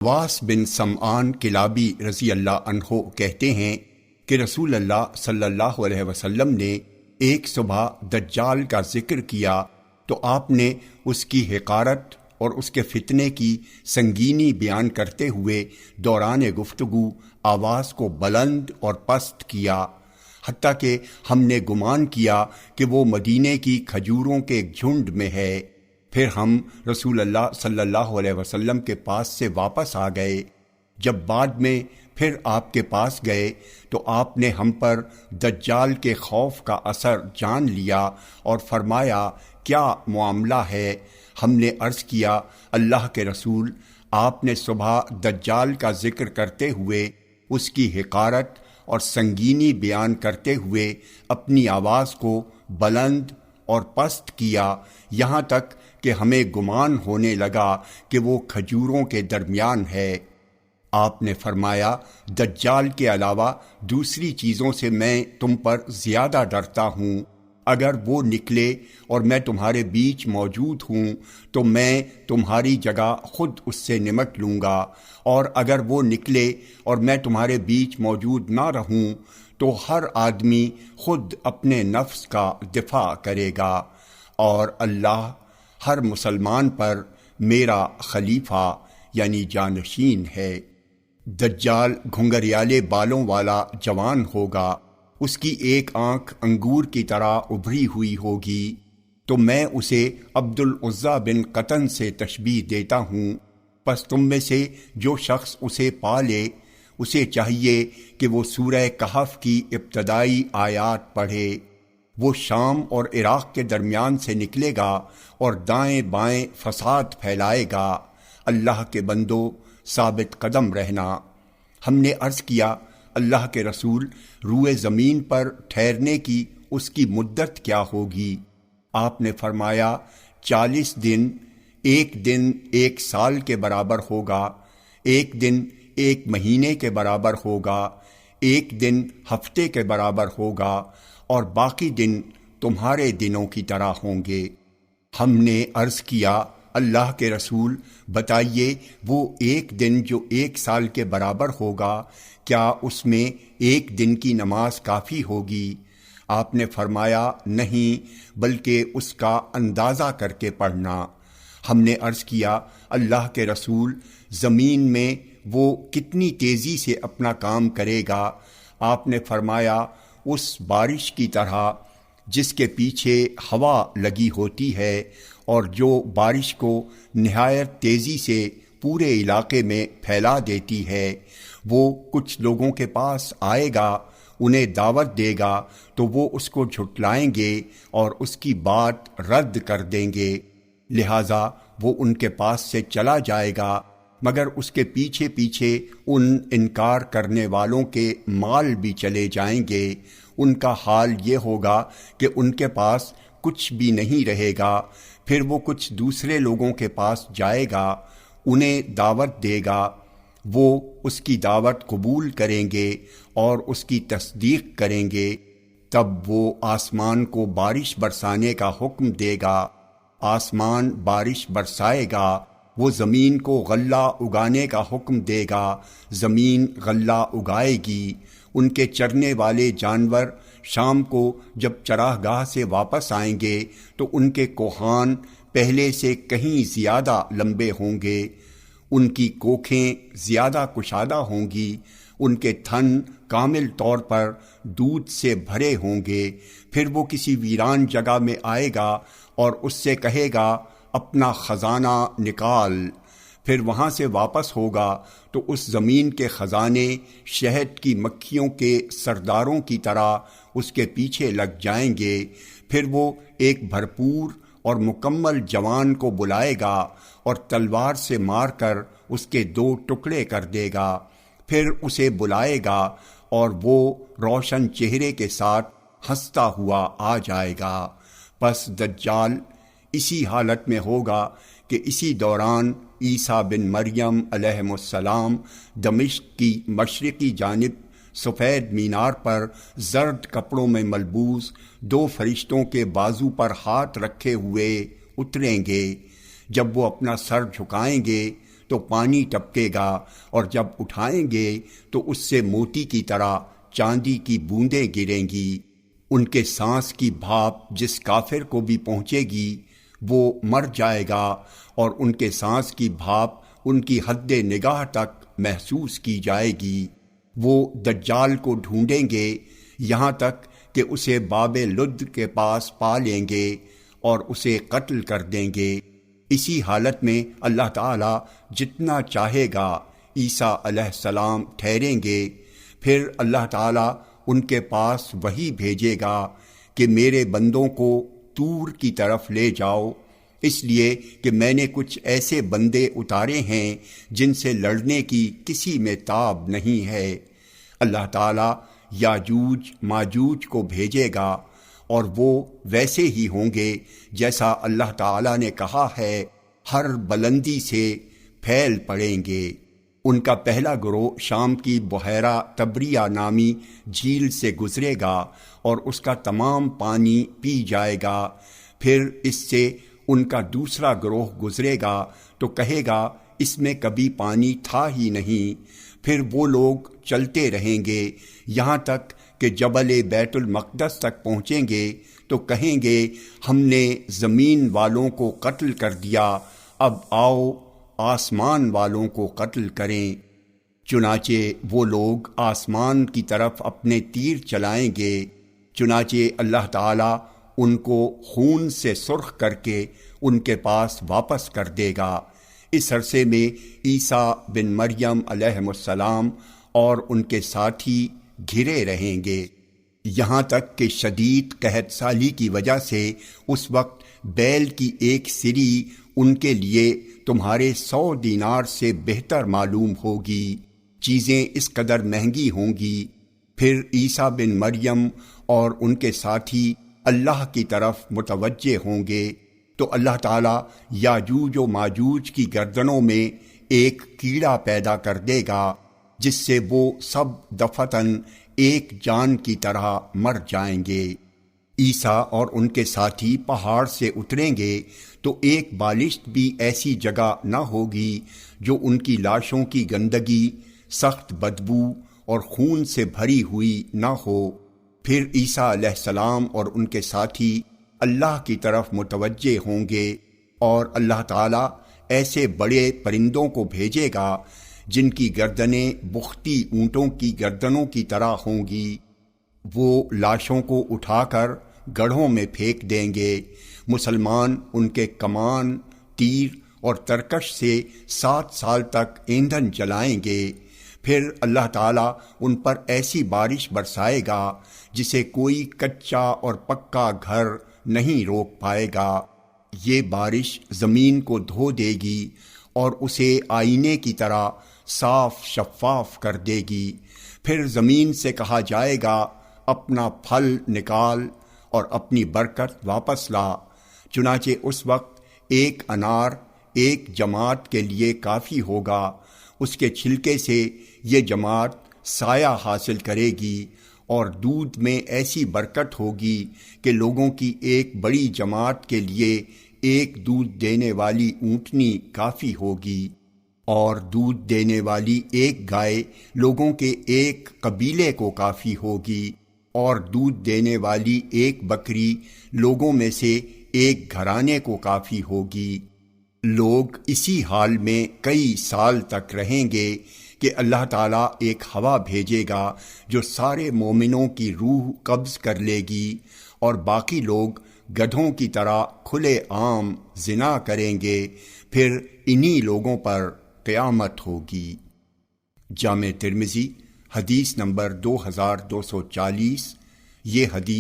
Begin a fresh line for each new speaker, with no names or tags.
واس بن سمعان کلابی رضی اللہ عنہ کہتے ہیں کہ رسول اللہ صلی اللہ علیہ وسلم نے ایک صبح دجال کا ذکر کیا تو آپ نے اس کی حقارت اور اس کے فتنے کی سنگینی بیان کرتے ہوئے دوران گفتگو آواز کو بلند اور پست کیا، حتیٰ کہ ہم نے گمان کیا کہ وہ مدینے کی کھجوروں کے ایک جھنڈ میں ہے۔ پھر ہم رسول اللہ صلی اللہ علیہ وسلم کے پاس سے واپس آ گئے۔ جب بعد میں پھر آپ کے پاس گئے تو آپ نے ہم پر دجال کے خوف کا اثر جان لیا اور فرمایا، کیا معاملہ ہے؟ ہم نے عرض کیا، اللہ کے رسول، آپ نے صبح دجال کا ذکر کرتے ہوئے اس کی حقارت اور سنگینی بیان کرتے ہوئے اپنی آواز کو بلند اور پست کیا، یہاں تک کہ ہمیں گمان ہونے لگا کہ وہ کھجوروں کے درمیان ہے۔ آپ نے فرمایا، دجال کے علاوہ دوسری چیزوں سے میں تم پر زیادہ ڈرتا ہوں۔ اگر وہ نکلے اور میں تمہارے بیچ موجود ہوں تو میں تمہاری جگہ خود اس سے نمٹ لوں گا، اور اگر وہ نکلے اور میں تمہارے بیچ موجود نہ رہوں تو ہر آدمی خود اپنے نفس کا دفاع کرے گا، اور اللہ ہر مسلمان پر میرا خلیفہ یعنی جانشین ہے۔ دجال گھنگریالے بالوں والا جوان ہوگا، اس کی ایک آنکھ انگور کی طرح ابھری ہوئی ہوگی، تو میں اسے عبد العزیٰ بن قطن سے تشبیہ دیتا ہوں۔ پس تم میں سے جو شخص اسے پا لے، اسے چاہیے کہ وہ سورہ کہف کی ابتدائی آیات پڑھے۔ وہ شام اور عراق کے درمیان سے نکلے گا اور دائیں بائیں فساد پھیلائے گا۔ اللہ کے بندو، ثابت قدم رہنا۔ ہم نے عرض کیا، اللہ کے رسول، روئے زمین پر ٹھہرنے کی اس کی مدت کیا ہوگی؟ آپ نے فرمایا، 40 دن، ایک دن 1 سال کے برابر ہوگا، ایک دن 1 مہینے کے برابر ہوگا، ایک دن ہفتے کے برابر ہوگا، اور باقی دن تمہارے دنوں کی طرح ہوں گے۔ ہم نے عرض کیا، اللہ کے رسول، بتائیے وہ ایک دن جو 1 سال کے برابر ہوگا، کیا اس میں ایک دن کی نماز کافی ہوگی؟ آپ نے فرمایا، نہیں، بلکہ اس کا اندازہ کر کے پڑھنا۔ ہم نے عرض کیا، اللہ کے رسول، زمین میں وہ کتنی تیزی سے اپنا کام کرے گا؟ آپ نے فرمایا، اس بارش کی طرح جس کے پیچھے ہوا لگی ہوتی ہے اور جو بارش کو نہایت تیزی سے پورے علاقے میں پھیلا دیتی ہے۔ وہ کچھ لوگوں کے پاس آئے گا، انہیں دعوت دے گا تو وہ اس کو جھٹلائیں گے اور اس کی بات رد کر دیں گے، لہٰذا وہ ان کے پاس سے چلا جائے گا، مگر اس کے پیچھے پیچھے ان انکار کرنے والوں کے مال بھی چلے جائیں گے۔ ان کا حال یہ ہوگا کہ ان کے پاس کچھ بھی نہیں رہے گا۔ پھر وہ کچھ دوسرے لوگوں کے پاس جائے گا، انہیں دعوت دے گا، وہ اس کی دعوت قبول کریں گے اور اس کی تصدیق کریں گے۔ تب وہ آسمان کو بارش برسانے کا حکم دے گا، آسمان بارش برسائے گا۔ وہ زمین کو غلہ اگانے کا حکم دے گا، زمین غلہ اگائے گی۔ ان کے چرنے والے جانور شام کو جب چراہ گاہ سے واپس آئیں گے تو ان کے کوہان پہلے سے کہیں زیادہ لمبے ہوں گے، ان کی کوکھیں زیادہ کشادہ ہوں گی، ان کے تھن کامل طور پر دودھ سے بھرے ہوں گے۔ پھر وہ کسی ویران جگہ میں آئے گا اور اس سے کہے گا، اپنا خزانہ نکال۔ پھر وہاں سے واپس ہوگا تو اس زمین کے خزانے شہد کی مکھیوں کے سرداروں کی طرح اس کے پیچھے لگ جائیں گے۔ پھر وہ ایک بھرپور اور مکمل جوان کو بلائے گا اور تلوار سے مار کر اس کے 2 ٹکڑے کر دے گا۔ پھر اسے بلائے گا اور وہ روشن چہرے کے ساتھ ہنستا ہوا آ جائے گا۔ پس دجال اسی حالت میں ہوگا کہ اسی دوران عیسیٰ بن مریم علیہ السلام دمشق کی مشرقی جانب سفید مینار پر زرد کپڑوں میں ملبوس 2 فرشتوں کے بازو پر ہاتھ رکھے ہوئے اتریں گے۔ جب وہ اپنا سر جھکائیں گے تو پانی ٹپکے گا، اور جب اٹھائیں گے تو اس سے موتی کی طرح چاندی کی بوندیں گریں گی۔ ان کے سانس کی بھاپ جس کافر کو بھی پہنچے گی وہ مر جائے گا، اور ان کے سانس کی بھاپ ان کی حد نگاہ تک محسوس کی جائے گی۔ وہ دجال کو ڈھونڈیں گے یہاں تک کہ اسے باب لد کے پاس پا لیں گے اور اسے قتل کر دیں گے۔ اسی حالت میں اللہ تعالیٰ جتنا چاہے گا عیسیٰ علیہ السلام ٹھہریں گے۔ پھر اللہ تعالیٰ ان کے پاس وحی بھیجے گا کہ میرے بندوں کو طور کی طرف لے جاؤ، اس لیے کہ میں نے کچھ ایسے بندے اتارے ہیں جن سے لڑنے کی کسی میں تاب نہیں ہے۔ اللہ تعالیٰ یاجوج ماجوج کو بھیجے گا، اور وہ ویسے ہی ہوں گے جیسا اللہ تعالیٰ نے کہا ہے، ہر بلندی سے پھیل پڑیں گے۔ ان کا پہلا گروہ شام کی بحیرہ تبریہ نامی جھیل سے گزرے گا اور اس کا تمام پانی پی جائے گا۔ پھر اس سے ان کا دوسرا گروہ گزرے گا تو کہے گا اس میں کبھی پانی تھا ہی نہیں۔ پھر وہ لوگ چلتے رہیں گے یہاں تک کہ جبل بیت المقدس تک پہنچیں گے تو کہیں گے ہم نے زمین والوں کو قتل کر دیا، اب آؤ آسمان والوں کو قتل کریں۔ چنانچہ وہ لوگ آسمان کی طرف اپنے تیر چلائیں گے، چنانچہ اللہ تعالیٰ ان کو خون سے سرخ کر کے ان کے پاس واپس کر دے گا۔ اس عرصے میں عیسیٰ بن مریم علیہ السلام اور ان کے ساتھی گھرے رہیں گے، یہاں تک کہ شدید قحط سالی کی وجہ سے اس وقت بیل کی ایک سری ان کے لیے تمہارے 100 دینار سے بہتر معلوم ہوگی، چیزیں اس قدر مہنگی ہوں گی۔ پھر عیسیٰ بن مریم اور ان کے ساتھی اللہ کی طرف متوجہ ہوں گے تو اللہ تعالیٰ یاجوج و ماجوج کی گردنوں میں ایک کیڑا پیدا کر دے گا جس سے وہ سب دفتن ایک جان کی طرح مر جائیں گے۔ عیسیٰ اور ان کے ساتھی پہاڑ سے اتریں گے تو ایک بالشت بھی ایسی جگہ نہ ہوگی جو ان کی لاشوں کی گندگی، سخت بدبو اور خون سے بھری ہوئی نہ ہو۔ پھر عیسیٰ علیہ السلام اور ان کے ساتھی اللہ کی طرف متوجہ ہوں گے، اور اللہ تعالیٰ ایسے بڑے پرندوں کو بھیجے گا جن کی گردنیں بختی اونٹوں کی گردنوں کی طرح ہوں گی۔ وہ لاشوں کو اٹھا کر گڑھوں میں پھینک دیں گے۔ مسلمان ان کے کمان، تیر اور ترکش سے 7 سال تک ایندھن جلائیں گے۔ پھر اللہ تعالیٰ ان پر ایسی بارش برسائے گا جسے کوئی کچا اور پکا گھر نہیں روک پائے گا۔ یہ بارش زمین کو دھو دے گی اور اسے آئینے کی طرح صاف شفاف کر دے گی۔ پھر زمین سے کہا جائے گا اپنا پھل نکال اور اپنی برکت واپس لا، چنانچہ اس وقت ایک انار ایک جماعت کے لیے کافی ہوگا، اس کے چھلکے سے یہ جماعت سایہ حاصل کرے گی، اور دودھ میں ایسی برکت ہوگی کہ لوگوں کی ایک بڑی جماعت کے لیے ایک دودھ دینے والی اونٹنی کافی ہوگی، اور دودھ دینے والی ایک گائے لوگوں کے ایک قبیلے کو کافی ہوگی، اور دودھ دینے والی ایک بکری لوگوں میں سے ایک گھرانے کو کافی ہوگی۔ لوگ اسی حال میں کئی سال تک رہیں گے کہ اللہ تعالیٰ ایک ہوا بھیجے گا جو سارے مومنوں کی روح قبض کر لے گی، اور باقی لوگ گدھوں کی طرح کھلے عام زنا کریں گے، پھر انہی لوگوں پر قیامت ہوگی۔ جامع ترمذی حدیث نمبر 2240۔ یہ حدیث